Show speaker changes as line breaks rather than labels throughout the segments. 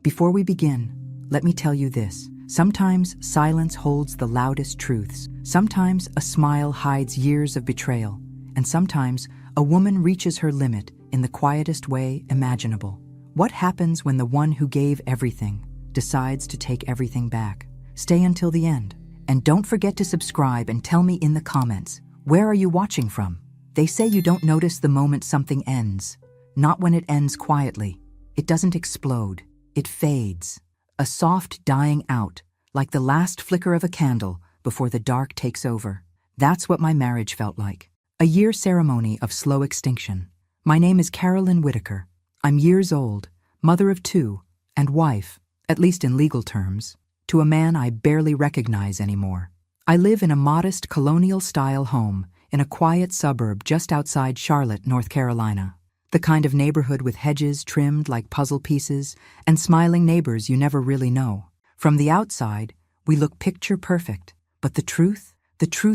Before we begin, let me tell you this. Sometimes silence holds the loudest truths. Sometimes a smile hides years of betrayal. And sometimes a woman reaches her limit in the quietest way imaginable. What happens when the one who gave everything decides to take everything back? Stay until the end. And don't forget to subscribe and tell me in the comments, where are you watching from? They say you don't notice the moment something ends. Not when it ends quietly. It doesn't explode. It fades. A soft dying out, like the last flicker of a candle before the dark takes over. That's what my marriage felt like. A year ceremony of slow extinction. My name is Carolyn Whitaker. I'm years old, mother of 2, and wife, at least in legal terms, to a man I barely recognize anymore. I live in a modest colonial-style home in a quiet suburb just outside Charlotte, North Carolina. The kind of neighborhood with hedges trimmed like puzzle pieces and smiling neighbors you never really know. From the outside, we look picture perfect. But the truth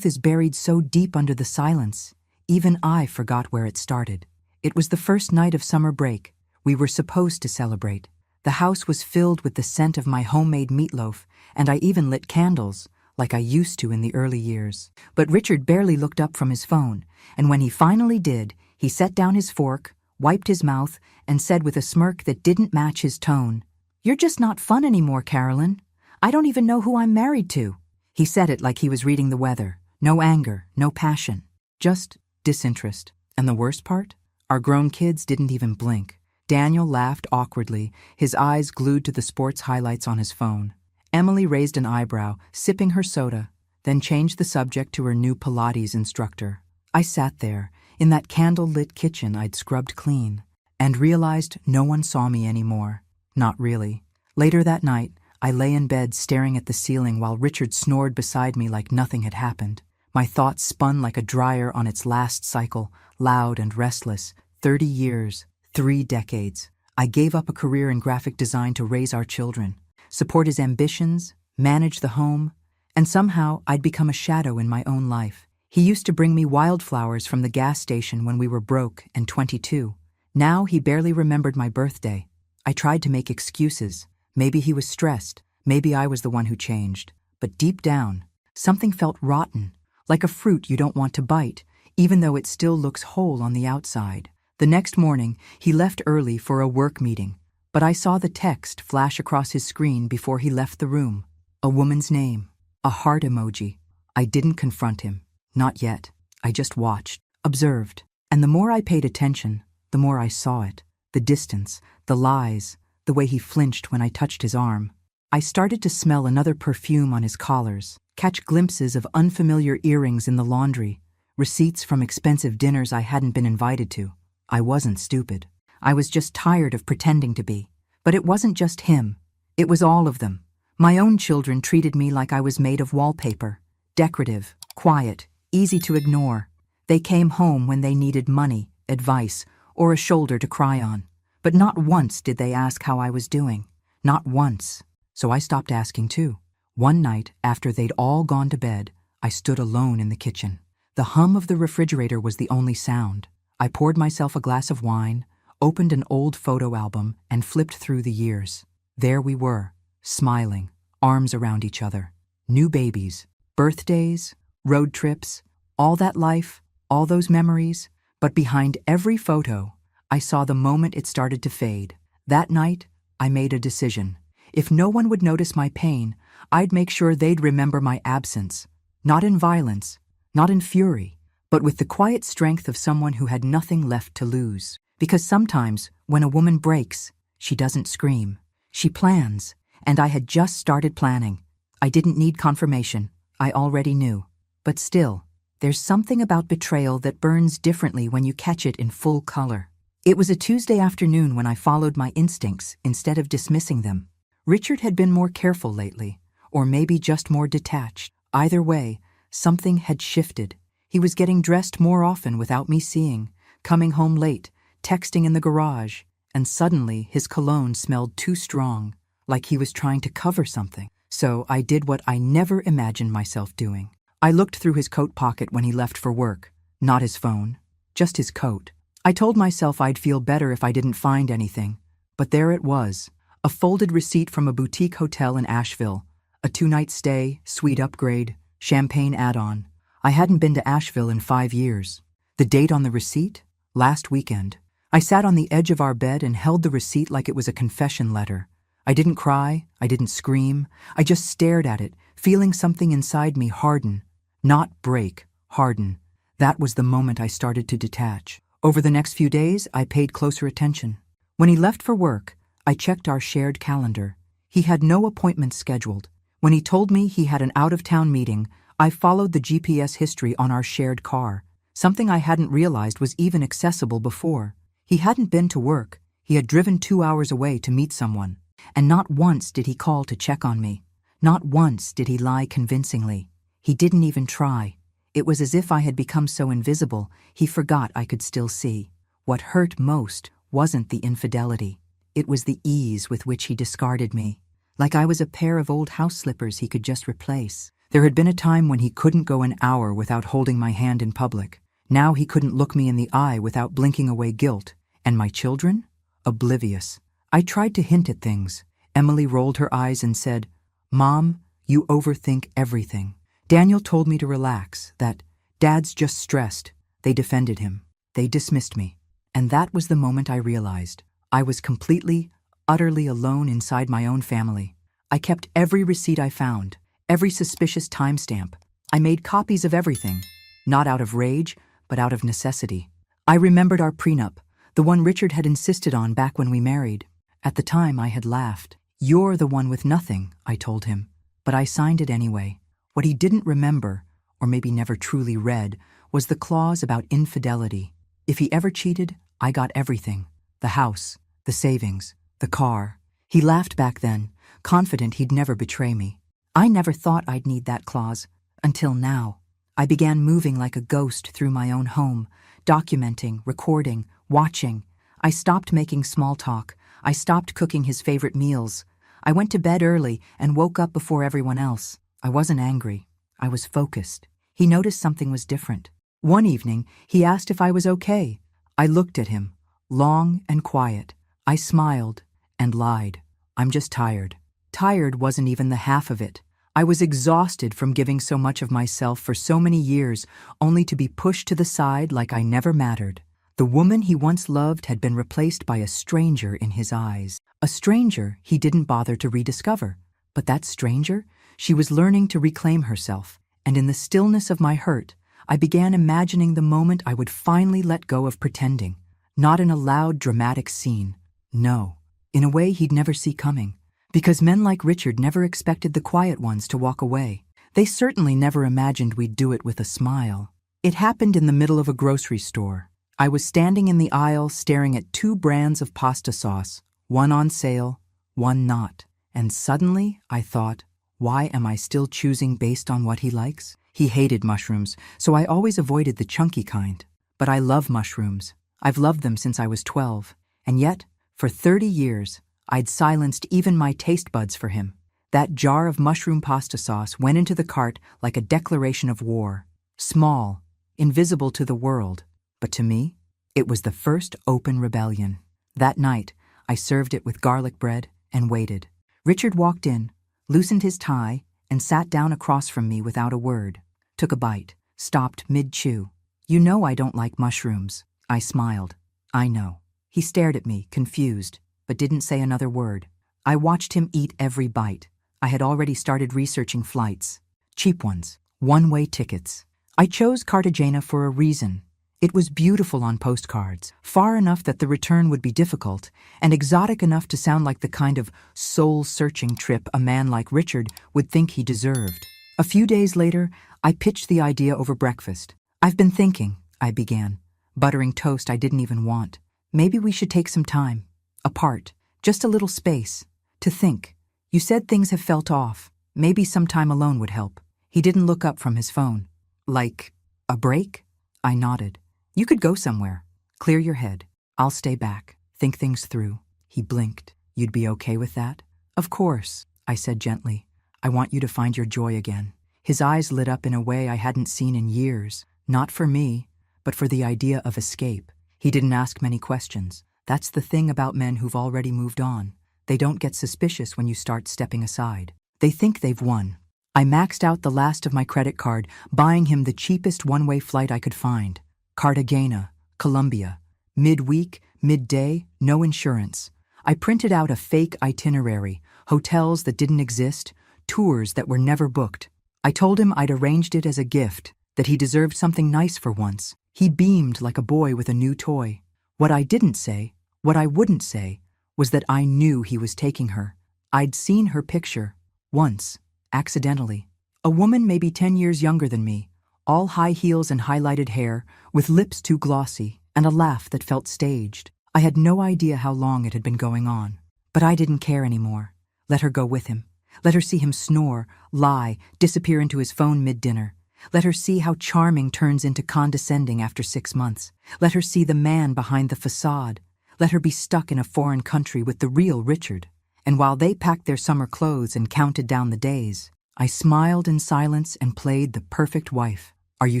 is buried so deep under the silence, even I forgot where it started. It was the first night of summer break. We were supposed to celebrate. The house was filled with the scent of my homemade meatloaf, and I even lit candles, like I used to in the early years. But Richard barely looked up from his phone, and when he finally did, he set down his fork, wiped his mouth, and said with a smirk that didn't match his tone, "You're just not fun anymore, Carolyn. I don't even know who I'm married to." He said it like he was reading the weather. No anger, no passion, just disinterest. And the worst part? Our grown kids didn't even blink. Daniel laughed awkwardly, his eyes glued to the sports highlights on his phone. Emily raised an eyebrow, sipping her soda, then changed the subject to her new Pilates instructor. I sat there, in that candle-lit kitchen I'd scrubbed clean, and realized no one saw me anymore. Not really. Later that night, I lay in bed staring at the ceiling while Richard snored beside me like nothing had happened. My thoughts spun like a dryer on its last cycle, loud and restless. 30 years, 3 decades. I gave up a career in graphic design to raise our children, support his ambitions, manage the home, and somehow I'd become a shadow in my own life. He used to bring me wildflowers from the gas station when we were broke and 22. Now he barely remembered my birthday. I tried to make excuses. Maybe he was stressed. Maybe I was the one who changed. But deep down, something felt rotten, like a fruit you don't want to bite, even though it still looks whole on the outside. The next morning, he left early for a work meeting, but I saw the text flash across his screen before he left the room. A woman's name, a heart emoji. I didn't confront him. Not yet. I just watched, observed. And the more I paid attention, the more I saw it. The distance, the lies, the way he flinched when I touched his arm. I started to smell another perfume on his collars, catch glimpses of unfamiliar earrings in the laundry, receipts from expensive dinners I hadn't been invited to. I wasn't stupid. I was just tired of pretending to be. But it wasn't just him. It was all of them. My own children treated me like I was made of wallpaper. Decorative, quiet, easy to ignore. They came home when they needed money, advice, or a shoulder to cry on. But not once did they ask how I was doing. Not once. So I stopped asking too. One night, after they'd all gone to bed, I stood alone in the kitchen. The hum of the refrigerator was the only sound. I poured myself a glass of wine, opened an old photo album, and flipped through the years. There we were, smiling, arms around each other. New babies, birthdays, road trips, all that life, all those memories. But behind every photo, I saw the moment it started to fade. That night, I made a decision. If no one would notice my pain, I'd make sure they'd remember my absence. Not in violence, not in fury, but with the quiet strength of someone who had nothing left to lose. Because sometimes, when a woman breaks, she doesn't scream. She plans, and I had just started planning. I didn't need confirmation. I already knew. But still, there's something about betrayal that burns differently when you catch it in full color. It was a Tuesday afternoon when I followed my instincts instead of dismissing them. Richard had been more careful lately, or maybe just more detached. Either way, something had shifted. He was getting dressed more often without me seeing, coming home late, texting in the garage, and suddenly his cologne smelled too strong, like he was trying to cover something. So I did what I never imagined myself doing. I looked through his coat pocket when he left for work. Not his phone, just his coat. I told myself I'd feel better if I didn't find anything, but there it was, A folded receipt from a boutique hotel in Asheville. A 2-night stay, suite upgrade, champagne add-on. I hadn't been to Asheville in 5 years. The date on the receipt? Last weekend. I sat on the edge of our bed and held the receipt like it was a confession letter. I didn't cry, I didn't scream, I just stared at it, feeling something inside me harden. Not break, harden. That was the moment I started to detach. Over the next few days, I paid closer attention. When he left for work, I checked our shared calendar. He had no appointments scheduled. When he told me he had an out-of-town meeting, I followed the GPS history on our shared car, something I hadn't realized was even accessible before. He hadn't been to work. He had driven 2 hours away to meet someone. And not once did he call to check on me. Not once did he lie convincingly. He didn't even try. It was as if I had become so invisible, he forgot I could still see. What hurt most wasn't the infidelity. It was the ease with which he discarded me. Like I was a pair of old house slippers he could just replace. There had been a time when he couldn't go an hour without holding my hand in public. Now he couldn't look me in the eye without blinking away guilt. And my children? Oblivious. I tried to hint at things. Emily rolled her eyes and said, "Mom, you overthink everything." Daniel told me to relax, that Dad's just stressed. They defended him. They dismissed me. And that was the moment I realized I was completely, utterly alone inside my own family. I kept every receipt I found, every suspicious timestamp. I made copies of everything, not out of rage, but out of necessity. I remembered our prenup, the one Richard had insisted on back when we married. At the time, I had laughed. "You're the one with nothing," I told him. But I signed it anyway. What he didn't remember, or maybe never truly read, was the clause about infidelity. If he ever cheated, I got everything. The house, the savings, the car. He laughed back then, confident he'd never betray me. I never thought I'd need that clause, until now. I began moving like a ghost through my own home, documenting, recording, watching. I stopped making small talk. I stopped cooking his favorite meals. I went to bed early and woke up before everyone else. I wasn't angry. I was focused. He noticed something was different. One evening, he asked if I was okay. I looked at him, long and quiet. I smiled and lied. "I'm just tired." Tired wasn't even the half of it. I was exhausted from giving so much of myself for so many years, only to be pushed to the side like I never mattered. The woman he once loved had been replaced by a stranger in his eyes. A stranger he didn't bother to rediscover. But that stranger, she was learning to reclaim herself. And in the stillness of my hurt, I began imagining the moment I would finally let go of pretending. Not in a loud, dramatic scene. No, in a way he'd never see coming. Because men like Richard never expected the quiet ones to walk away. They certainly never imagined we'd do it with a smile. It happened in the middle of a grocery store. I was standing in the aisle staring at 2 brands of pasta sauce, one on sale, one not. And suddenly, I thought, why am I still choosing based on what he likes? He hated mushrooms, so I always avoided the chunky kind. But I love mushrooms. I've loved them since I was 12. And yet, for 30 years, I'd silenced even my taste buds for him. That jar of mushroom pasta sauce went into the cart like a declaration of war. Small, invisible to the world. But to me, it was the first open rebellion. That night, I served it with garlic bread and waited. Richard walked in, loosened his tie, and sat down across from me without a word. Took a bite, stopped mid-chew. "You know I don't like mushrooms." I smiled. "I know." He stared at me, confused, but didn't say another word. I watched him eat every bite. I had already started researching flights. Cheap ones, one-way tickets. I chose Cartagena for a reason. It was beautiful on postcards, far enough that the return would be difficult, and exotic enough to sound like the kind of soul-searching trip a man like Richard would think he deserved. A few days later, I pitched the idea over breakfast. "I've been thinking," I began, buttering toast I didn't even want. "Maybe we should take some time. Apart. Just a little space. To think. You said things have felt off. Maybe some time alone would help." He didn't look up from his phone. "Like a break?" I nodded. "You could go somewhere. Clear your head. I'll stay back. Think things through." He blinked. "You'd be okay with that?" "Of course," I said gently. "I want you to find your joy again." His eyes lit up in a way I hadn't seen in years. Not for me, but for the idea of escape. He didn't ask many questions. That's the thing about men who've already moved on. they don't get suspicious when you start stepping aside. They think they've won. I maxed out the last of my credit card, buying him the cheapest one-way flight I could find. Cartagena, Colombia. Midweek, midday, no insurance. I printed out a fake itinerary, hotels that didn't exist, tours that were never booked. I told him I'd arranged it as a gift, that he deserved something nice for once. He beamed like a boy with a new toy. What I didn't say, what I wouldn't say, was that I knew he was taking her. I'd seen her picture, once, accidentally. A woman maybe 10 years younger than me, all high heels and highlighted hair, with lips too glossy, and a laugh that felt staged. I had no idea how long it had been going on. But I didn't care anymore. Let her go with him. Let her see him snore, lie, disappear into his phone mid-dinner. Let her see how charming turns into condescending after 6 months. Let her see the man behind the facade. Let her be stuck in a foreign country with the real Richard. And while they packed their summer clothes and counted down the days, I smiled in silence and played the perfect wife. "Are you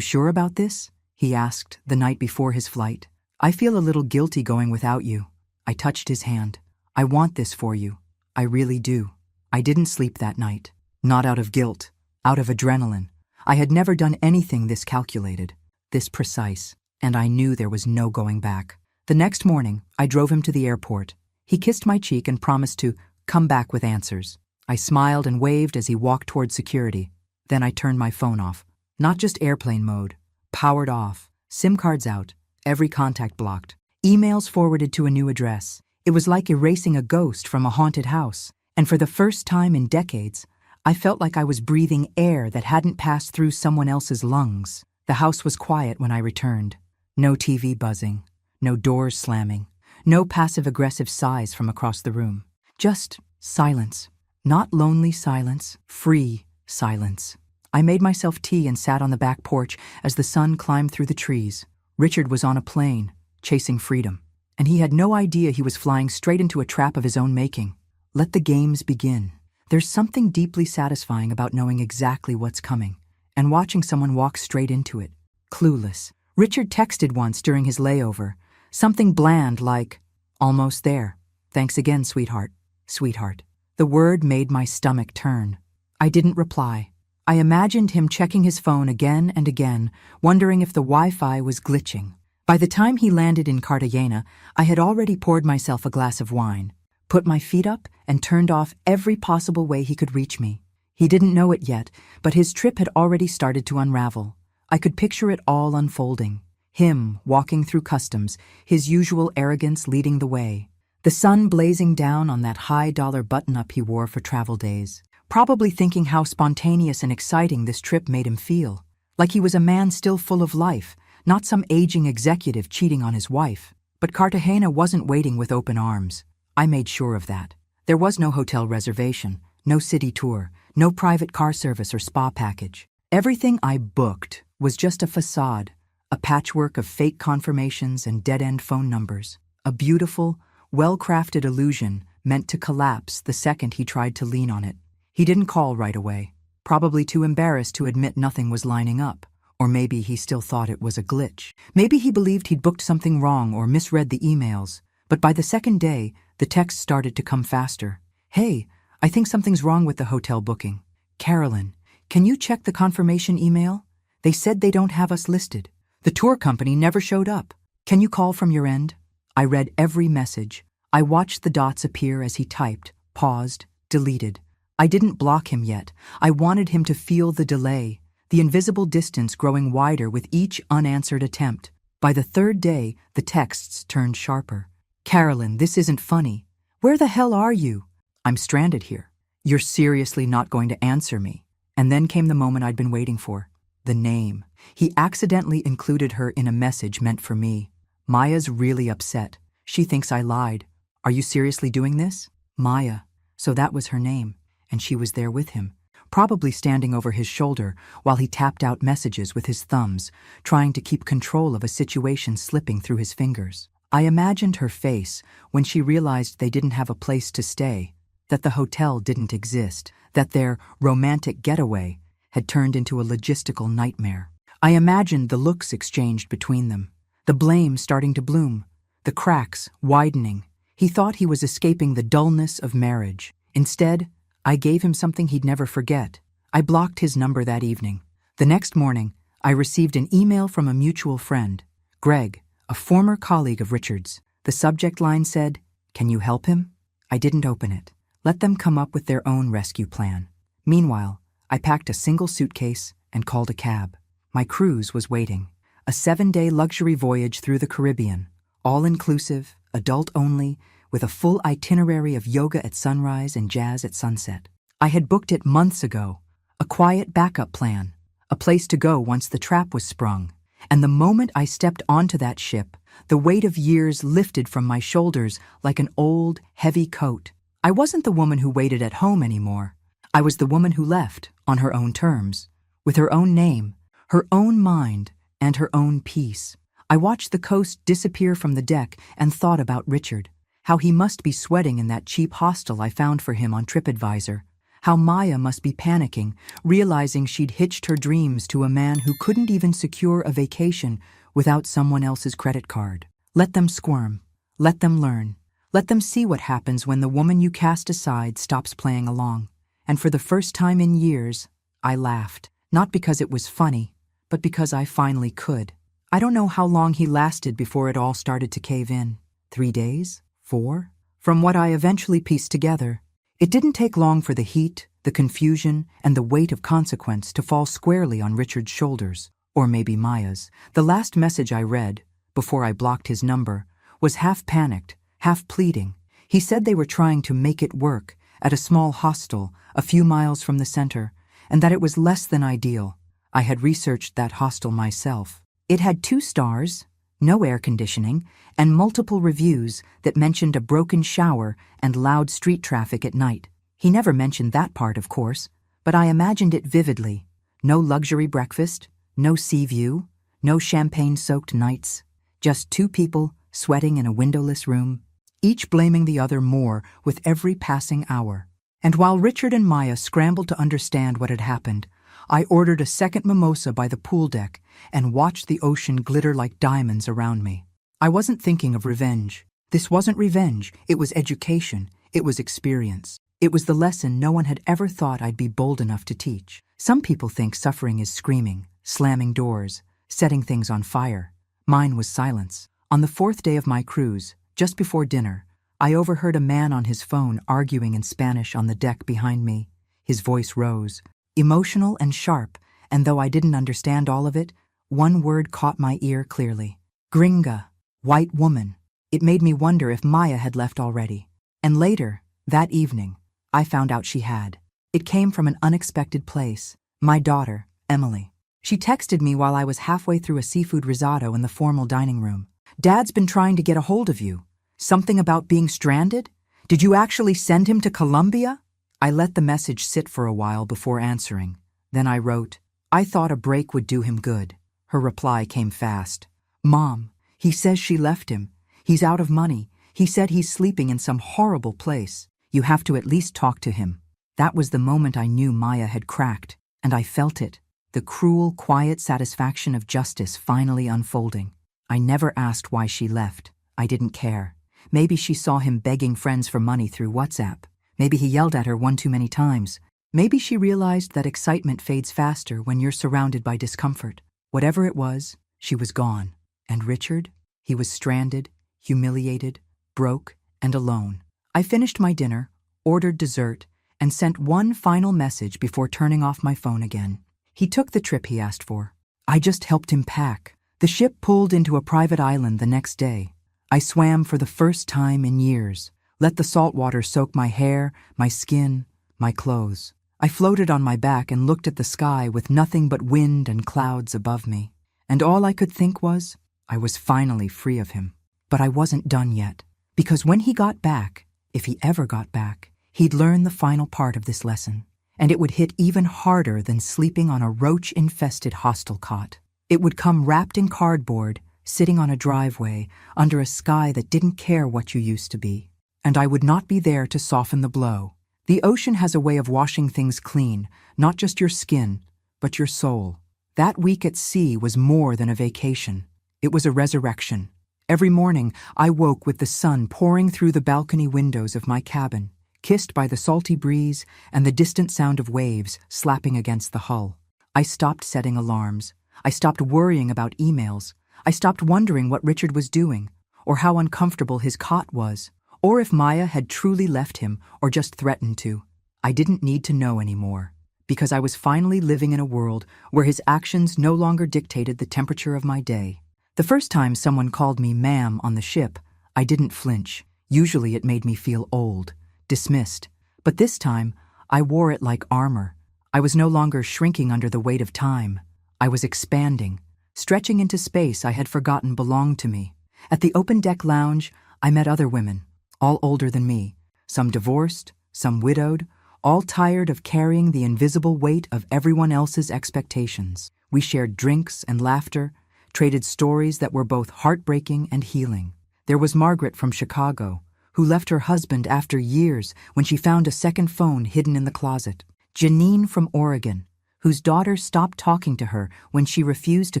sure about this?" he asked the night before his flight. "I feel a little guilty going without you." I touched his hand. "I want this for you. I really do." I didn't sleep that night. Not out of guilt, out of adrenaline. I had never done anything this calculated, this precise, and I knew there was no going back. The next morning, I drove him to the airport. He kissed my cheek and promised to come back with answers. I smiled and waved as he walked toward security. Then I turned my phone off. Not just airplane mode, powered off, SIM cards out, every contact blocked, emails forwarded to a new address. It was like erasing a ghost from a haunted house. And for the first time in decades, I felt like I was breathing air that hadn't passed through someone else's lungs. The house was quiet when I returned. No TV buzzing, no doors slamming, no passive-aggressive sighs from across the room. Just silence. Not lonely silence, free silence. I made myself tea and sat on the back porch as the sun climbed through the trees. Richard was on a plane, chasing freedom. And he had no idea he was flying straight into a trap of his own making. Let the games begin. There's something deeply satisfying about knowing exactly what's coming and watching someone walk straight into it, clueless. Richard texted once during his layover, something bland like, "Almost there. Thanks again, sweetheart." Sweetheart. The word made my stomach turn. I didn't reply. I imagined him checking his phone again and again, wondering if the Wi-Fi was glitching. By the time he landed in Cartagena, I had already poured myself a glass of wine, put my feet up, and turned off every possible way he could reach me. He didn't know it yet, but his trip had already started to unravel. I could picture it all unfolding. Him walking through customs, his usual arrogance leading the way. The sun blazing down on that high-dollar button-up he wore for travel days. Probably thinking how spontaneous and exciting this trip made him feel. Like he was a man still full of life, not some aging executive cheating on his wife. But Cartagena wasn't waiting with open arms. I made sure of that. There was no hotel reservation, no city tour, no private car service or spa package. Everything I booked was just a facade, a patchwork of fake confirmations and dead-end phone numbers. A beautiful, well-crafted illusion meant to collapse the second he tried to lean on it. He didn't call right away, probably too embarrassed to admit nothing was lining up. Or maybe he still thought it was a glitch. Maybe he believed he'd booked something wrong or misread the emails. But by the second day, the texts started to come faster. "Hey, I think something's wrong with the hotel booking. Carolyn, can you check the confirmation email? They said they don't have us listed. The tour company never showed up. Can you call from your end?" I read every message. I watched the dots appear as he typed, paused, deleted. I didn't block him yet. I wanted him to feel the delay, the invisible distance growing wider with each unanswered attempt. By the third day, the texts turned sharper. "Carolyn, this isn't funny. Where the hell are you? I'm stranded here. You're seriously not going to answer me." And then came the moment I'd been waiting for. The name. He accidentally included her in a message meant for me. "Maya's really upset. She thinks I lied. Are you seriously doing this?" Maya. So that was her name, and she was there with him, probably standing over his shoulder while he tapped out messages with his thumbs, trying to keep control of a situation slipping through his fingers. I imagined her face when she realized they didn't have a place to stay, that the hotel didn't exist, that their romantic getaway had turned into a logistical nightmare. I imagined the looks exchanged between them, the blame starting to bloom, the cracks widening, He thought he was escaping the dullness of marriage. Instead, I gave him something he'd never forget. I blocked his number that evening. The next morning, I received an email from a mutual friend, Greg, a former colleague of Richard's. The subject line said, "Can you help him?" I didn't open it. Let them come up with their own rescue plan. Meanwhile, I packed a single suitcase and called a cab. My cruise was waiting. A 7-day luxury voyage through the Caribbean, all-inclusive, adult-only, with a full itinerary of yoga at sunrise and jazz at sunset. I had booked it months ago, a quiet backup plan, a place to go once the trap was sprung. And the moment I stepped onto that ship, the weight of years lifted from my shoulders like an old, heavy coat. I wasn't the woman who waited at home anymore. I was the woman who left, on her own terms, with her own name, her own mind, and her own peace. I watched the coast disappear from the deck and thought about Richard, how he must be sweating in that cheap hostel I found for him on TripAdvisor, how Maya must be panicking, realizing she'd hitched her dreams to a man who couldn't even secure a vacation without someone else's credit card. Let them squirm. Let them learn. Let them see what happens when the woman you cast aside stops playing along. And for the first time in years, I laughed. Not because it was funny, but because I finally could. I don't know how long he lasted before it all started to cave in. 3 days? 4? From what I eventually pieced together, it didn't take long for the heat, the confusion, and the weight of consequence to fall squarely on Richard's shoulders, or maybe Maya's. The last message I read, before I blocked his number, was half panicked, half pleading. He said they were trying to make it work at a small hostel a few miles from the center, and that it was less than ideal. I had researched that hostel myself. It had 2 stars, no air conditioning, and multiple reviews that mentioned a broken shower and loud street traffic at night. He never mentioned that part, of course, but I imagined it vividly. No luxury breakfast, no sea view, no champagne-soaked nights, just 2 people sweating in a windowless room, each blaming the other more with every passing hour. And while Richard and Maya scrambled to understand what had happened, I ordered a second mimosa by the pool deck and watched the ocean glitter like diamonds around me. I wasn't thinking of revenge. This wasn't revenge, it was education, it was experience. It was the lesson no one had ever thought I'd be bold enough to teach. Some people think suffering is screaming, slamming doors, setting things on fire. Mine was silence. On the 4th day of my cruise, just before dinner, I overheard a man on his phone arguing in Spanish on the deck behind me. His voice rose, emotional and sharp, and though I didn't understand all of it, one word caught my ear clearly. Gringa, white woman. It made me wonder if Maya had left already. And later, that evening, I found out she had. It came from an unexpected place. My daughter, Emily. She texted me while I was halfway through a seafood risotto in the formal dining room. "Dad's been trying to get a hold of you. Something about being stranded? Did you actually send him to Colombia?" I let the message sit for a while before answering. Then I wrote, "I thought a break would do him good." Her reply came fast. "Mom, he says she left him. He's out of money. He said he's sleeping in some horrible place. You have to at least talk to him." That was the moment I knew Maya had cracked, and I felt it. The cruel, quiet satisfaction of justice finally unfolding. I never asked why she left. I didn't care. Maybe she saw him begging friends for money through WhatsApp. Maybe he yelled at her one too many times. Maybe she realized that excitement fades faster when you're surrounded by discomfort. Whatever it was, she was gone. And Richard? He was stranded, humiliated, broke, and alone. I finished my dinner, ordered dessert, and sent one final message before turning off my phone again. He took the trip he asked for. I just helped him pack. The ship pulled into a private island the next day. I swam for the first time in years, let the salt water soak my hair, my skin, my clothes. I floated on my back and looked at the sky with nothing but wind and clouds above me. And all I could think was, I was finally free of him. But I wasn't done yet, because when he got back, if he ever got back, he'd learn the final part of this lesson, and it would hit even harder than sleeping on a roach-infested hostel cot. It would come wrapped in cardboard, sitting on a driveway, under a sky that didn't care what you used to be. And I would not be there to soften the blow. The ocean has a way of washing things clean, not just your skin, but your soul. That week at sea was more than a vacation. It was a resurrection. Every morning, I woke with the sun pouring through the balcony windows of my cabin, kissed by the salty breeze and the distant sound of waves slapping against the hull. I stopped setting alarms. I stopped worrying about emails. I stopped wondering what Richard was doing, or how uncomfortable his cot was, or if Maya had truly left him or just threatened to. I didn't need to know anymore, because I was finally living in a world where his actions no longer dictated the temperature of my day. The first time someone called me ma'am on the ship, I didn't flinch. Usually it made me feel old, dismissed. But this time, I wore it like armor. I was no longer shrinking under the weight of time. I was expanding, stretching into space I had forgotten belonged to me. At the open deck lounge, I met other women, all older than me, some divorced, some widowed, all tired of carrying the invisible weight of everyone else's expectations. We shared drinks and laughter, traded stories that were both heartbreaking and healing. There was Margaret from Chicago, who left her husband after years when she found a second phone hidden in the closet. Janine from Oregon, whose daughter stopped talking to her when she refused to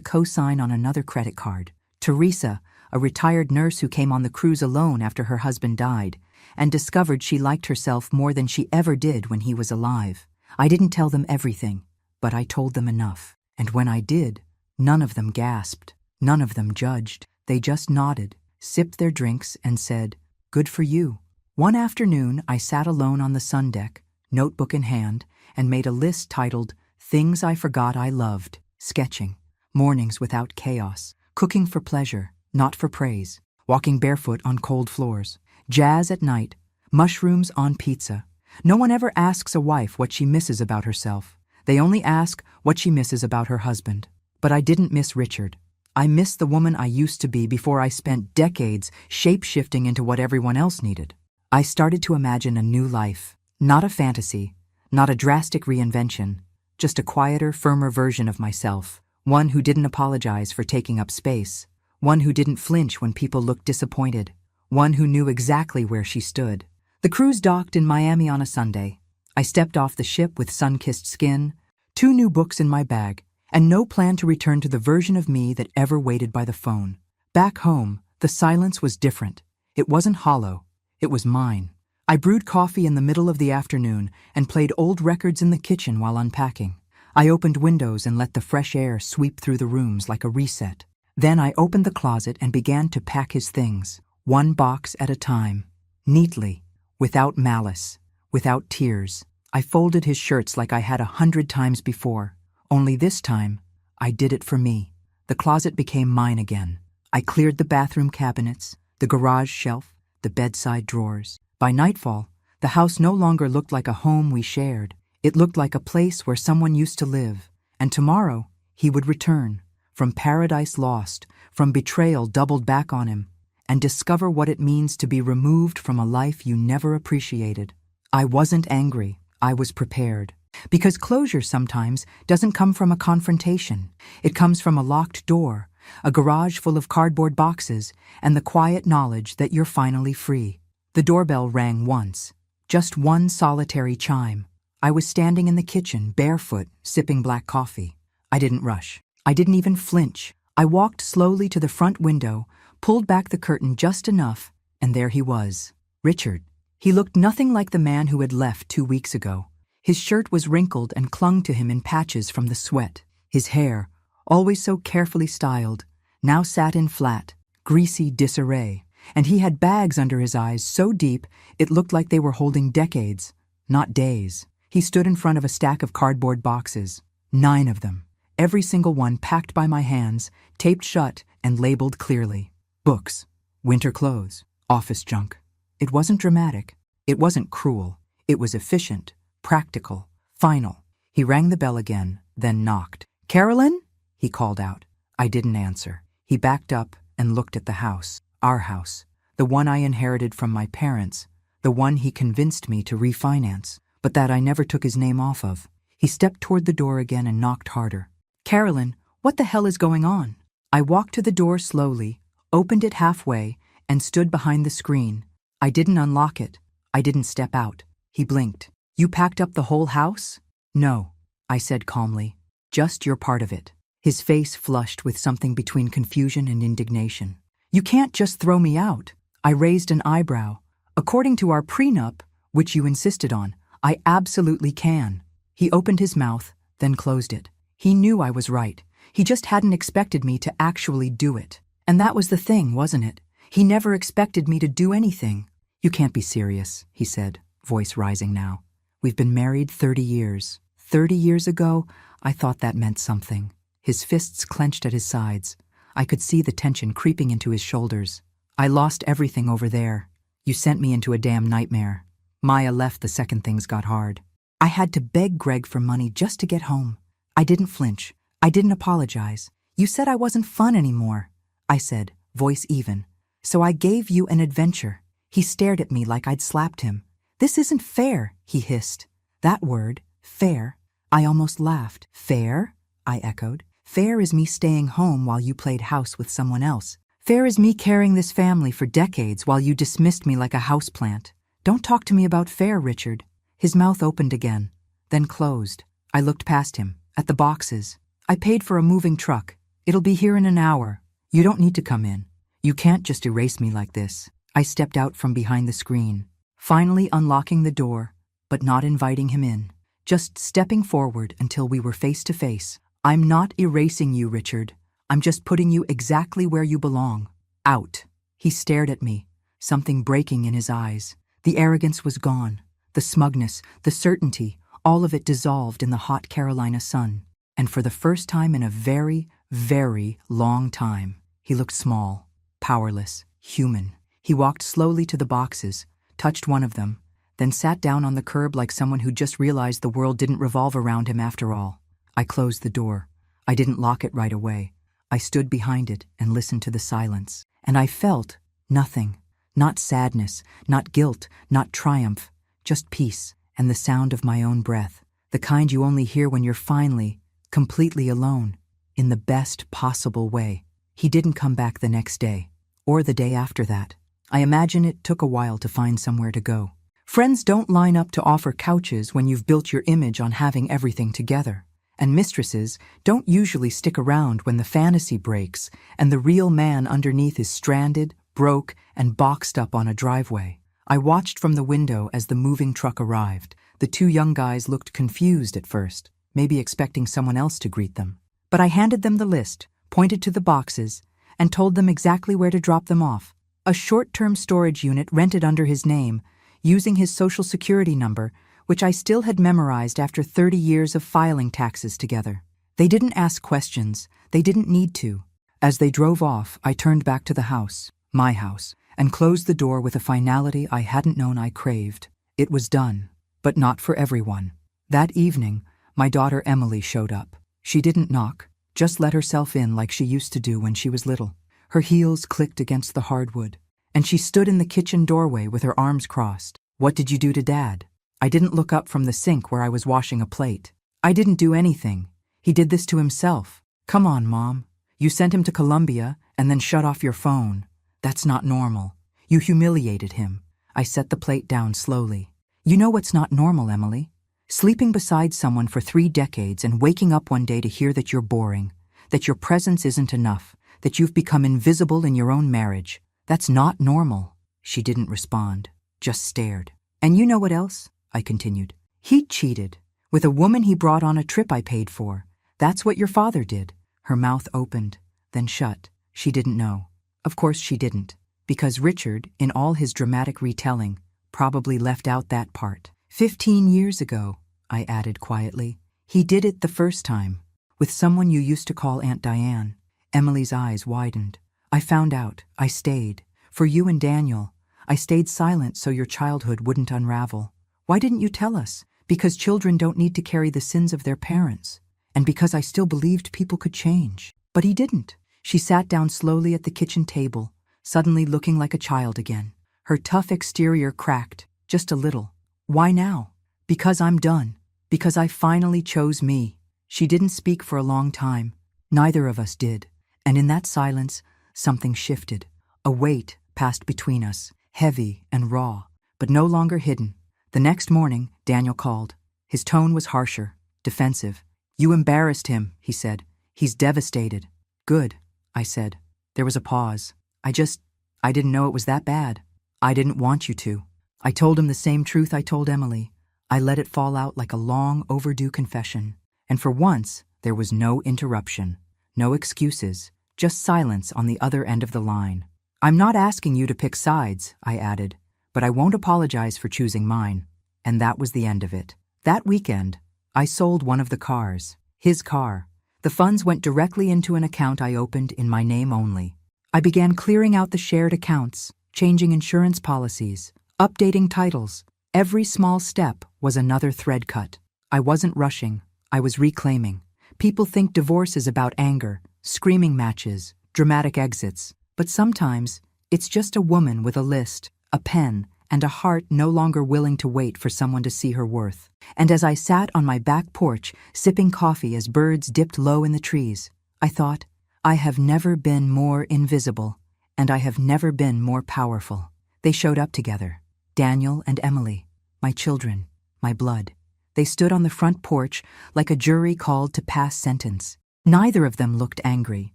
co-sign on another credit card. Teresa, a retired nurse who came on the cruise alone after her husband died, and discovered she liked herself more than she ever did when he was alive. I didn't tell them everything, but I told them enough. And when I did, none of them gasped, none of them judged. They just nodded, sipped their drinks, and said, "Good for you." One afternoon, I sat alone on the sun deck, notebook in hand, and made a list titled Things I Forgot I Loved, sketching, mornings without chaos, cooking for pleasure, not for praise, walking barefoot on cold floors, jazz at night, mushrooms on pizza. No one ever asks a wife what she misses about herself. They only ask what she misses about her husband. But I didn't miss Richard. I missed the woman I used to be before I spent decades shape-shifting into what everyone else needed. I started to imagine a new life. Not a fantasy, not a drastic reinvention, just a quieter, firmer version of myself. One who didn't apologize for taking up space. One who didn't flinch when people looked disappointed. One who knew exactly where she stood. The cruise docked in Miami on a Sunday. I stepped off the ship with sun-kissed skin, 2 new books in my bag, and no plan to return to the version of me that ever waited by the phone. Back home, the silence was different. It wasn't hollow. It was mine. I brewed coffee in the middle of the afternoon and played old records in the kitchen while unpacking. I opened windows and let the fresh air sweep through the rooms like a reset. Then I opened the closet and began to pack his things, one box at a time, neatly, without malice, without tears. I folded his shirts like I had 100 times before. Only this time, I did it for me. The closet became mine again. I cleared the bathroom cabinets, the garage shelf, the bedside drawers. By nightfall, the house no longer looked like a home we shared. It looked like a place where someone used to live. And tomorrow, he would return, from paradise lost, from betrayal doubled back on him, and discover what it means to be removed from a life you never appreciated. I wasn't angry. I was prepared. Because closure sometimes doesn't come from a confrontation. It comes from a locked door, a garage full of cardboard boxes, and the quiet knowledge that you're finally free. The doorbell rang once, just one solitary chime. I was standing in the kitchen, barefoot, sipping black coffee. I didn't rush. I didn't even flinch. I walked slowly to the front window, pulled back the curtain just enough, and there he was, Richard. He looked nothing like the man who had left 2 weeks ago. His shirt was wrinkled and clung to him in patches from the sweat. His hair, always so carefully styled, now sat in flat, greasy disarray, and he had bags under his eyes so deep it looked like they were holding decades, not days. He stood in front of a stack of cardboard boxes, 9 of them, every single one packed by my hands, taped shut and labeled clearly. Books, winter clothes, office junk. It wasn't dramatic. It wasn't cruel. It was efficient, practical, final. He rang the bell again, then knocked. "Carolyn?" he called out. I didn't answer. He backed up and looked at the house, our house, the one I inherited from my parents, the one he convinced me to refinance, but that I never took his name off of. He stepped toward the door again and knocked harder. "Carolyn, what the hell is going on?" I walked to the door slowly, opened it halfway, and stood behind the screen. I didn't unlock it. I didn't step out. He blinked. "You packed up the whole house?" "No," I said calmly. "Just your part of it." His face flushed with something between confusion and indignation. You can't just throw me out. I raised an eyebrow. According to our prenup, which you insisted on, I absolutely can. He opened his mouth, then closed it. He knew I was right. He just hadn't expected me to actually do it. And that was the thing, wasn't it? He never expected me to do anything. You can't be serious, he said, voice rising now. We've been married 30 years. 30 years ago, I thought that meant something. His fists clenched at his sides. I could see the tension creeping into his shoulders. I lost everything over there. You sent me into a damn nightmare. Maya left the second things got hard. I had to beg Greg for money just to get home. I didn't flinch. I didn't apologize. You said I wasn't fun anymore. I said, voice even. So I gave you an adventure. He stared at me like I'd slapped him. This isn't fair, he hissed. That word, fair. I almost laughed. Fair? I echoed. Fair is me staying home while you played house with someone else. Fair is me carrying this family for decades while you dismissed me like a houseplant. Don't talk to me about fair, Richard. His mouth opened again, then closed. I looked past him, at the boxes. I paid for a moving truck. It'll be here in an hour. You don't need to come in. You can't just erase me like this. I stepped out from behind the screen, finally unlocking the door, but not inviting him in. Just stepping forward until we were face to face. I'm not erasing you, Richard. I'm just putting you exactly where you belong. Out. He stared at me, something breaking in his eyes. The arrogance was gone. The smugness, the certainty, all of it dissolved in the hot Carolina sun. And for the first time in a very, very long time, he looked small, powerless, human. He walked slowly to the boxes, touched one of them, then sat down on the curb like someone who just realized the world didn't revolve around him after all. I closed the door. I didn't lock it right away. I stood behind it and listened to the silence. And I felt nothing. Not sadness, not guilt, not triumph. Just peace and the sound of my own breath. The kind you only hear when you're finally, completely alone. In the best possible way. He didn't come back the next day. Or the day after that. I imagine it took a while to find somewhere to go. Friends don't line up to offer couches when you've built your image on having everything together. And mistresses don't usually stick around when the fantasy breaks and the real man underneath is stranded, broke, and boxed up on a driveway. I watched from the window as the moving truck arrived. The two young guys looked confused at first, maybe expecting someone else to greet them. But I handed them the list, pointed to the boxes, and told them exactly where to drop them off. A short-term storage unit rented under his name, using his social security number, which I still had memorized after 30 years of filing taxes together. They didn't ask questions. They didn't need to. As they drove off, I turned back to the house, my house, and closed the door with a finality I hadn't known I craved. It was done, but not for everyone. That evening, my daughter Emily showed up. She didn't knock, just let herself in like she used to do when she was little. Her heels clicked against the hardwood, and she stood in the kitchen doorway with her arms crossed. What did you do to Dad? I didn't look up from the sink where I was washing a plate. I didn't do anything. He did this to himself. Come on, Mom. You sent him to Colombia and then shut off your phone. That's not normal. You humiliated him. I set the plate down slowly. You know what's not normal, Emily? Sleeping beside someone for 3 decades and waking up one day to hear that you're boring, that your presence isn't enough, that you've become invisible in your own marriage. That's not normal. She didn't respond, just stared. And you know what else? I continued. He cheated with a woman he brought on a trip I paid for. That's what your father did. Her mouth opened, then shut. She didn't know. Of course she didn't, because Richard, in all his dramatic retelling, probably left out that part. 15 years ago, I added quietly, he did it the first time, with someone you used to call Aunt Diane. Emily's eyes widened. I found out. I stayed. For you and Daniel. I stayed silent so your childhood wouldn't unravel. Why didn't you tell us? Because children don't need to carry the sins of their parents. And because I still believed people could change. But he didn't. She sat down slowly at the kitchen table, suddenly looking like a child again. Her tough exterior cracked, just a little. Why now? Because I'm done. Because I finally chose me. She didn't speak for a long time. Neither of us did. And in that silence, something shifted. A weight passed between us, heavy and raw, but no longer hidden. The next morning, Daniel called. His tone was harsher, defensive. You embarrassed him, he said. He's devastated. Good, I said. There was a pause. I didn't know it was that bad. I didn't want you to. I told him the same truth I told Emily. I let it fall out like a long overdue confession. And for once, there was no interruption, no excuses, just silence on the other end of the line. I'm not asking you to pick sides, I added, but I won't apologize for choosing mine. And that was the end of it. That weekend, I sold one of the cars, his car. The funds went directly into an account I opened in my name only. I began clearing out the shared accounts, changing insurance policies, updating titles. Every small step was another thread cut. I wasn't rushing, I was reclaiming. People think divorce is about anger, screaming matches, dramatic exits, but sometimes it's just a woman with a list, a pen, and a heart no longer willing to wait for someone to see her worth. And as I sat on my back porch, sipping coffee as birds dipped low in the trees, I thought, I have never been more invisible, and I have never been more powerful. They showed up together, Daniel and Emily, my children, my blood. They stood on the front porch like a jury called to pass sentence. Neither of them looked angry,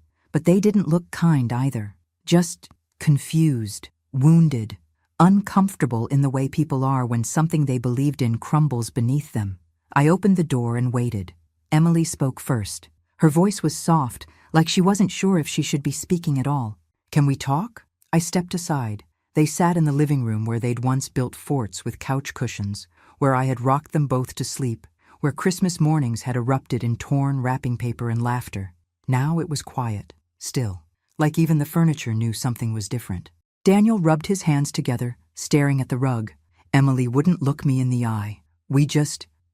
but they didn't look kind either. Just confused, wounded, uncomfortable in the way people are when something they believed in crumbles beneath them. I opened the door and waited. Emily spoke first. Her voice was soft, like she wasn't sure if she should be speaking at all. Can we talk? I stepped aside. They sat in the living room where they'd once built forts with couch cushions, where I had rocked them both to sleep, where Christmas mornings had erupted in torn wrapping paper and laughter. Now it was quiet, still, like even the furniture knew something was different. Daniel rubbed his hands together, staring at the rug. Emily wouldn't look me in the eye.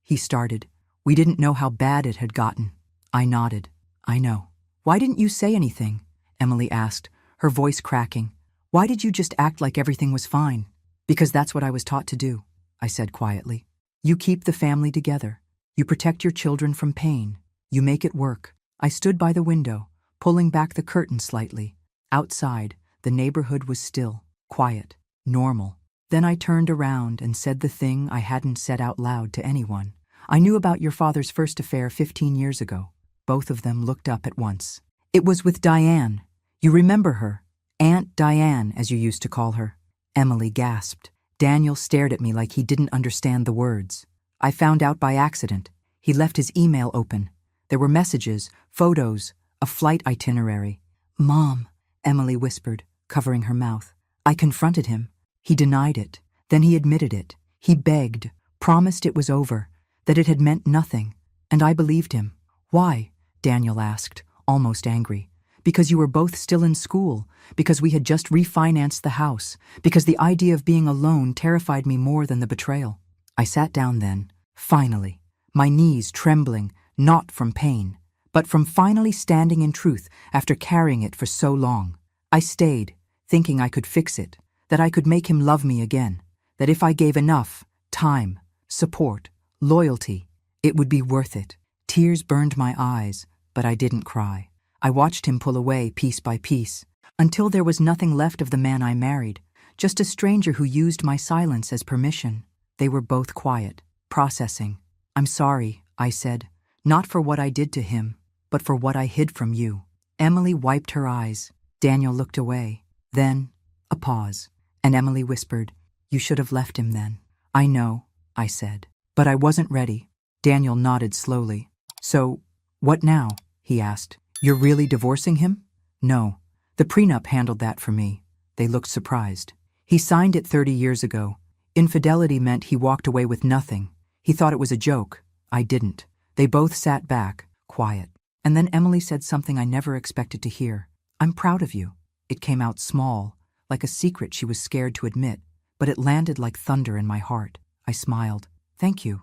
He started. We didn't know how bad it had gotten. I nodded. I know. Why didn't you say anything? Emily asked, her voice cracking. Why did you just act like everything was fine? Because that's what I was taught to do, I said quietly. You keep the family together. You protect your children from pain. You make it work. I stood by the window, pulling back the curtain slightly. Outside, the neighborhood was still, quiet, normal. Then I turned around and said the thing I hadn't said out loud to anyone. I knew about your father's first affair 15 years ago. Both of them looked up at once. It was with Diane. You remember her? Aunt Diane, as you used to call her. Emily gasped. Daniel stared at me like he didn't understand the words. I found out by accident. He left his email open. There were messages, photos, a flight itinerary. Mom, Emily whispered, covering her mouth. I confronted him. He denied it. Then he admitted it. He begged, promised it was over, that it had meant nothing. And I believed him. Why? Daniel asked, almost angry. Because you were both still in school, because we had just refinanced the house, because the idea of being alone terrified me more than the betrayal. I sat down then, finally, my knees trembling, not from pain, but from finally standing in truth after carrying it for so long. I stayed, thinking I could fix it, that I could make him love me again, that if I gave enough time, support, loyalty, it would be worth it. Tears burned my eyes, but I didn't cry. I watched him pull away piece by piece, until there was nothing left of the man I married, just a stranger who used my silence as permission. They were both quiet, processing. I'm sorry, I said, not for what I did to him, but for what I hid from you. Emily wiped her eyes. Daniel looked away. Then, a pause, and Emily whispered, You should have left him then. I know, I said, but I wasn't ready. Daniel nodded slowly. So, what now? He asked. You're really divorcing him? No. The prenup handled that for me. They looked surprised. He signed it 30 years ago. Infidelity meant he walked away with nothing. He thought it was a joke. I didn't. They both sat back, quiet. And then Emily said something I never expected to hear. I'm proud of you. It came out small, like a secret she was scared to admit, but it landed like thunder in my heart. I smiled. Thank you.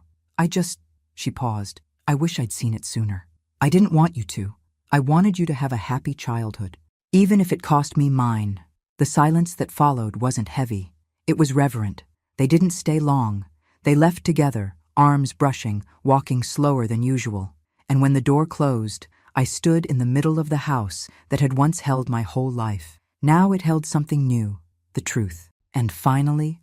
She paused. I wish I'd seen it sooner. I didn't want you to. I wanted you to have a happy childhood, even if it cost me mine. The silence that followed wasn't heavy. It was reverent. They didn't stay long. They left together, arms brushing, walking slower than usual. And when the door closed, I stood in the middle of the house that had once held my whole life. Now it held something new, the truth. And finally,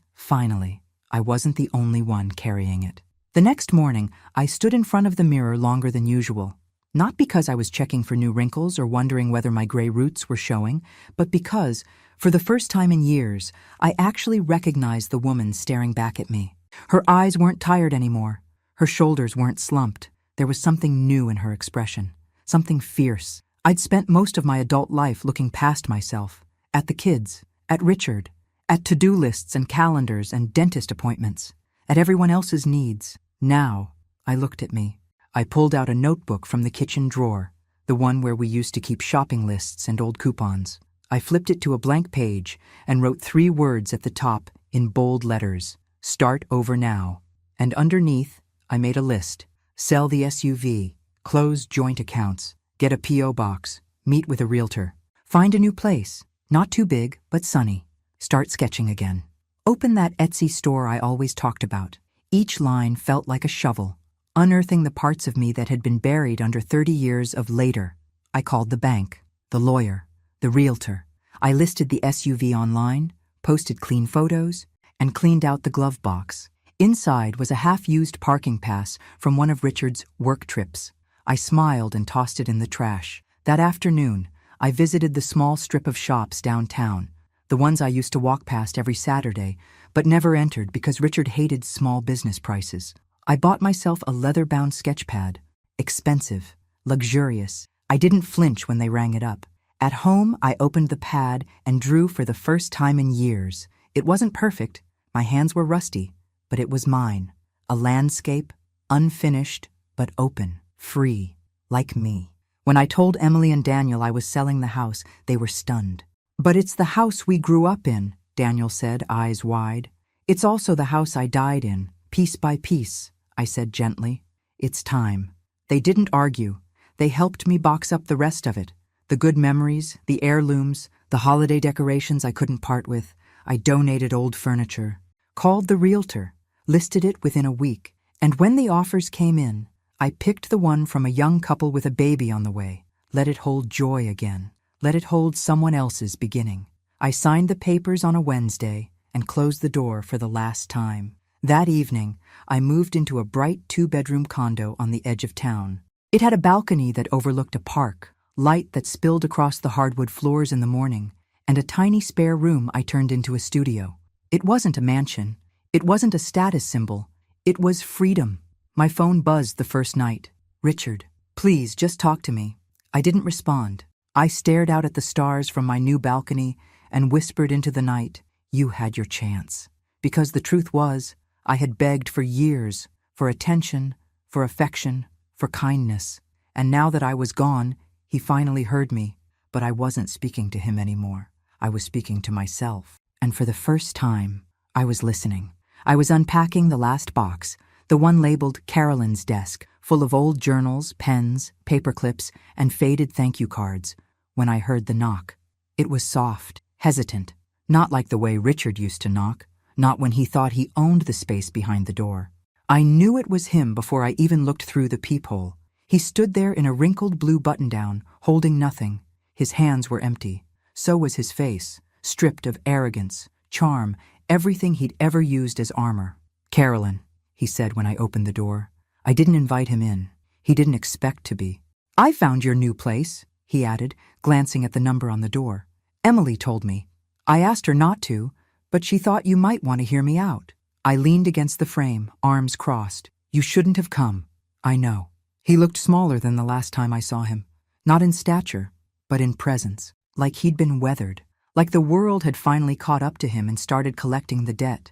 I wasn't the only one carrying it. The next morning, I stood in front of the mirror longer than usual. Not because I was checking for new wrinkles or wondering whether my gray roots were showing, but because, For the first time in years, I actually recognized the woman staring back at me. Her eyes weren't tired anymore. Her shoulders weren't slumped. There was something new in her expression, something fierce. I'd spent most of my adult life looking past myself, at the kids, at Richard, at to-do lists and calendars and dentist appointments, at everyone else's needs. Now, I looked at me. I pulled out a notebook from the kitchen drawer, the one where we used to keep shopping lists and old coupons. I flipped it to a blank page and wrote 3 words at the top in bold letters: "Start over now." And underneath, I made a list: sell the SUV, close joint accounts, get a P.O. box, meet with a realtor, find a new place, not too big but sunny, start sketching again, open that Etsy store I always talked about. Each line felt like a shovel, unearthing the parts of me that had been buried under 30 years of later. I called the bank, the lawyer, the realtor. I listed the SUV online, posted clean photos, and cleaned out the glove box. Inside was a half-used parking pass from one of Richard's work trips. I smiled and tossed it in the trash. That afternoon, I visited the small strip of shops downtown, the ones I used to walk past every Saturday, but never entered because Richard hated small business prices. I bought myself a leather-bound sketch pad. Expensive, luxurious. I didn't flinch when they rang it up. At home, I opened the pad and drew for the first time in years. It wasn't perfect. My hands were rusty, but it was mine. A landscape, unfinished, but open, free, like me. When I told Emily and Daniel I was selling the house, they were stunned. "But it's the house we grew up in," Daniel said, eyes wide. "It's also the house I died in, piece by piece," I said gently. "It's time." They didn't argue. They helped me box up the rest of it. The good memories, the heirlooms, the holiday decorations I couldn't part with. I donated old furniture, called the realtor, listed it within a week. And when the offers came in, I picked the one from a young couple with a baby on the way. Let it hold joy again. Let it hold someone else's beginning. I signed the papers on a Wednesday and closed the door for the last time. That evening, I moved into a bright 2-bedroom condo on the edge of town. It had a balcony that overlooked a park, light that spilled across the hardwood floors in the morning, and a tiny spare room I turned into a studio. It wasn't a mansion. It wasn't a status symbol. It was freedom. My phone buzzed the first night. "Richard, please just talk to me." I didn't respond. I stared out at the stars from my new balcony and whispered into the night, "You had your chance." Because the truth was, I had begged for years, for attention, for affection, for kindness. And now that I was gone, he finally heard me. But I wasn't speaking to him anymore. I was speaking to myself. And for the first time, I was listening. I was unpacking the last box, the one labeled Carolyn's desk, full of old journals, pens, paper clips, and faded thank you cards, when I heard the knock. It was soft, hesitant, not like the way Richard used to knock, not when he thought he owned the space behind the door. I knew it was him before I even looked through the peephole. He stood there in a wrinkled blue button-down, holding nothing. His hands were empty. So was his face, stripped of arrogance, charm, everything he'd ever used as armor. "Carolyn," he said when I opened the door. I didn't invite him in. He didn't expect to be. "I found your new place," he added, glancing at the number on the door. "Emily told me. I asked her not to, but she thought you might want to hear me out." I leaned against the frame, arms crossed. "You shouldn't have come." "I know." He looked smaller than the last time I saw him. Not in stature, but in presence. Like he'd been weathered. Like the world had finally caught up to him and started collecting the debt.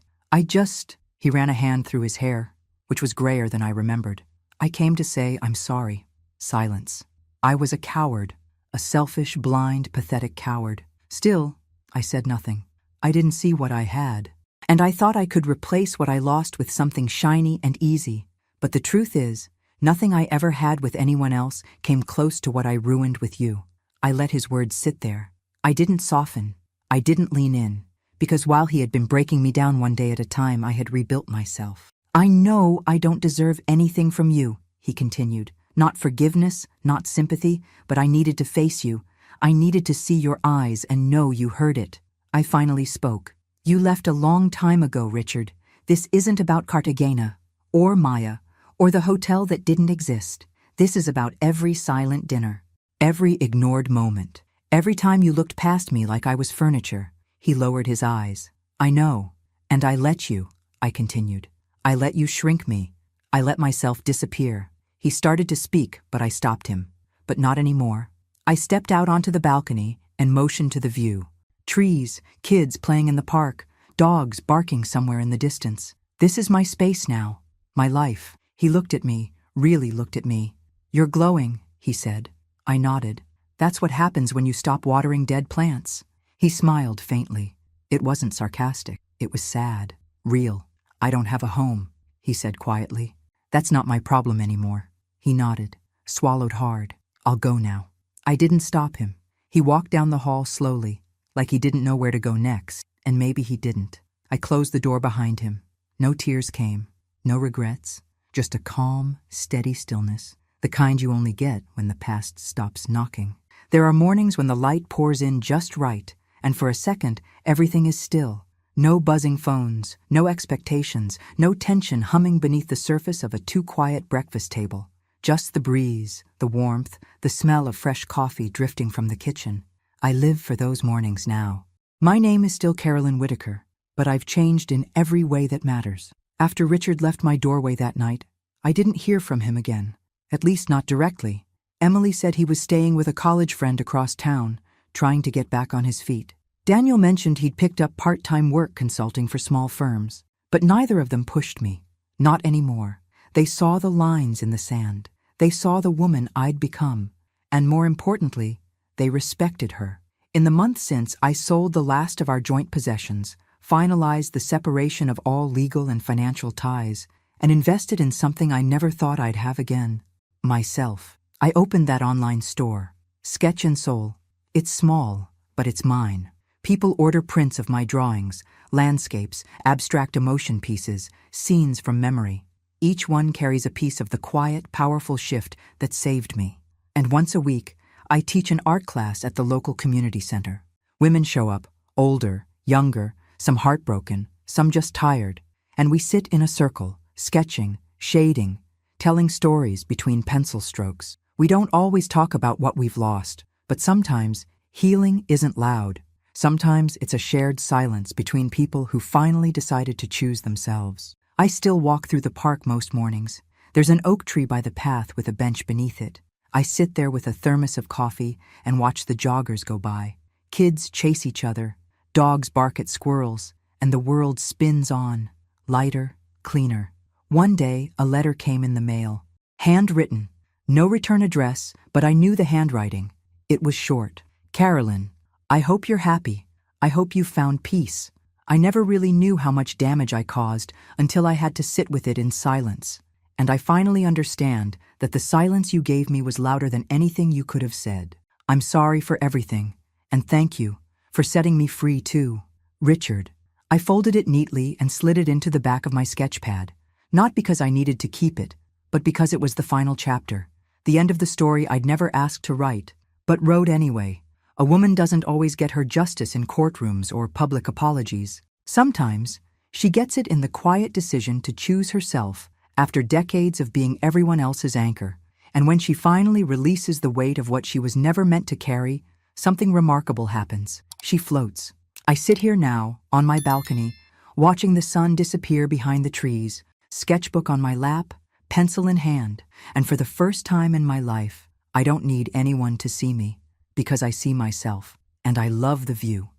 He ran a hand through his hair, which was grayer than I remembered. "I came to say I'm sorry." Silence. I was a coward. A selfish, blind, pathetic coward. Still, I said nothing. I didn't see what I had. And I thought I could replace what I lost with something shiny and easy. But the truth is, nothing I ever had with anyone else came close to what I ruined with you. I let his words sit there. I didn't soften. I didn't lean in. Because while he had been breaking me down one day at a time, I had rebuilt myself. "I know I don't deserve anything from you," he continued. "Not forgiveness, not sympathy, but I needed to face you. I needed to see your eyes and know you heard it." I finally spoke. "You left a long time ago, Richard. This isn't about Cartagena, or Maya, or the hotel that didn't exist. This is about every silent dinner, every ignored moment, every time you looked past me like I was furniture. He lowered his eyes. I know. And I let you, I continued. I let you shrink me. I let myself disappear. He started to speak, but I stopped him. But not anymore. I stepped out onto the balcony and motioned to the view. Trees, kids playing in the park, dogs barking somewhere in the distance. This is my space now. My life. He looked at me, really looked at me. You're glowing, he said. I nodded. That's what happens when you stop watering dead plants. He smiled faintly. It wasn't sarcastic. It was sad. Real. I don't have a home, he said quietly. That's not my problem anymore. He nodded, swallowed hard. I'll go now. I didn't stop him. He walked down the hall slowly, like he didn't know where to go next, and maybe he didn't. I closed the door behind him. No tears came, no regrets, just a calm, steady stillness, the kind you only get when the past stops knocking. There are mornings when the light pours in just right, and for a second, everything is still. No buzzing phones, no expectations, no tension humming beneath the surface of a too-quiet breakfast table. Just the breeze, the warmth, the smell of fresh coffee drifting from the kitchen. I live for those mornings now. My name is still Carolyn Whitaker, but I've changed in every way that matters. After Richard left my doorway that night, I didn't hear from him again, at least not directly. Emily said he was staying with a college friend across town, trying to get back on his feet. Daniel mentioned he'd picked up part-time work consulting for small firms, but neither of them pushed me. Not anymore. They saw the lines in the sand. They saw the woman I'd become, and more importantly, they respected her. In the month since, I sold the last of our joint possessions, finalized the separation of all legal and financial ties, and invested in something I never thought I'd have again. Myself. I opened that online store, Sketch and Soul. It's small, but it's mine. People order prints of my drawings, landscapes, abstract emotion pieces, scenes from memory. Each one carries a piece of the quiet, powerful shift that saved me. And once a week, I teach an art class at the local community center. Women show up, older, younger, some heartbroken, some just tired, and we sit in a circle, sketching, shading, telling stories between pencil strokes. We don't always talk about what we've lost, but sometimes healing isn't loud. Sometimes it's a shared silence between people who finally decided to choose themselves. I still walk through the park most mornings. There's an oak tree by the path with a bench beneath it. I sit there with a thermos of coffee and watch the joggers go by. Kids chase each other, dogs bark at squirrels, and the world spins on, lighter, cleaner. One day, a letter came in the mail. Handwritten. No return address, but I knew the handwriting. It was short. Carolyn, I hope you're happy. I hope you found peace. I never really knew how much damage I caused until I had to sit with it in silence. And I finally understand that the silence you gave me was louder than anything you could have said. I'm sorry for everything, and thank you for setting me free too. Richard. I folded it neatly and slid it into the back of my sketch pad, not because I needed to keep it, but because it was the final chapter, the end of the story I'd never asked to write, but wrote anyway. A woman doesn't always get her justice in courtrooms or public apologies. Sometimes, she gets it in the quiet decision to choose herself after decades of being everyone else's anchor. And when she finally releases the weight of what she was never meant to carry, something remarkable happens. She floats. I sit here now, on my balcony, watching the sun disappear behind the trees, sketchbook on my lap, pencil in hand, and for the first time in my life, I don't need anyone to see me, because I see myself, and I love the view.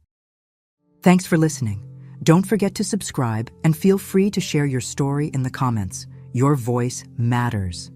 Thanks for listening. Don't forget to subscribe and feel free to share your story in the comments. Your voice matters.